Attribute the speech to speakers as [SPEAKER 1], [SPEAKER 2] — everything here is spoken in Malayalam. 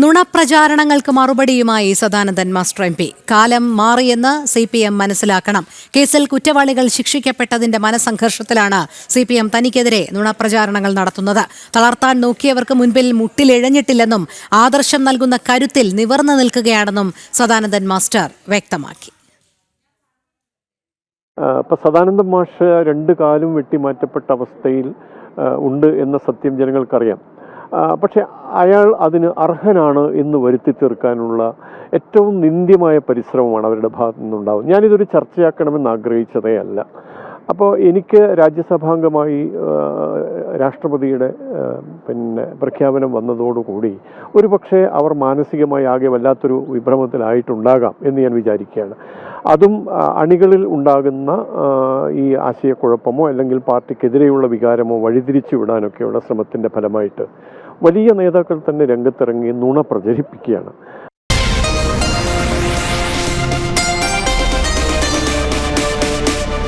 [SPEAKER 1] നുണപ്രചാരണങ്ങൾക്ക് മറുപടിയുമായി സദാനന്ദൻ മാസ്റ്റർ MP. കാലം മാറിയെന്ന് CPM മനസ്സിലാക്കണം. കേസിൽ കുറ്റവാളികൾ ശിക്ഷിക്കപ്പെട്ടതിന്റെ മനസംഘർഷത്തിലാണ് CPM തനിക്കെതിരെ നുണപ്രചാരണങ്ങൾ നടത്തുന്നത്. തളർത്താൻ നോക്കിയവർക്ക് മുൻപിൽ മുട്ടിലിഴഞ്ഞിട്ടില്ലെന്നും ആദർശം നൽകുന്ന കരുത്തിൽ നിവർന്നു നിൽക്കുകയാണെന്നും സദാനന്ദൻ മാസ്റ്റർ വ്യക്തമാക്കി.
[SPEAKER 2] സദാനന്ദൻ മാഷ് രണ്ട് കാലും വെട്ടിമാറ്റപ്പെട്ട അവസ്ഥയിൽ ഉണ്ട് എന്ന സത്യം ജനങ്ങൾക്കറിയാം. പക്ഷെ അയാൾ അതിന് അർഹനാണ് എന്ന് വരുത്തി തീർക്കാനുള്ള ഏറ്റവും നിന്ദ്യമായ പരിശ്രമമാണ് അവരുടെ ഭാഗത്തു നിന്നുണ്ടാവും. ഞാനിതൊരു ചർച്ചയാക്കണമെന്ന് ആഗ്രഹിച്ചതേ അല്ല. അപ്പോൾ എനിക്ക് രാജ്യസഭാംഗമായി രാഷ്ട്രപതിയുടെ പ്രഖ്യാപനം വന്നതോടുകൂടി ഒരുപക്ഷെ അവർ മാനസികമായി ആകെ വല്ലാത്തൊരു വിഭ്രമത്തിലായിട്ടുണ്ടാകാം എന്ന് ഞാൻ വിചാരിക്കുകയാണ്. അതും അണികളിൽ ഉണ്ടാകുന്ന ഈ ആശയക്കുഴപ്പമോ അല്ലെങ്കിൽ പാർട്ടിക്കെതിരെയുള്ള വികാരമോ വഴിതിരിച്ചു വിടാനൊക്കെയുള്ള ശ്രമത്തിൻ്റെ ഫലമായിട്ട് വലിയ നേതാക്കൾ തന്നെ രംഗത്തിറങ്ങി നുണ പ്രചരിപ്പിക്കുകയാണ്.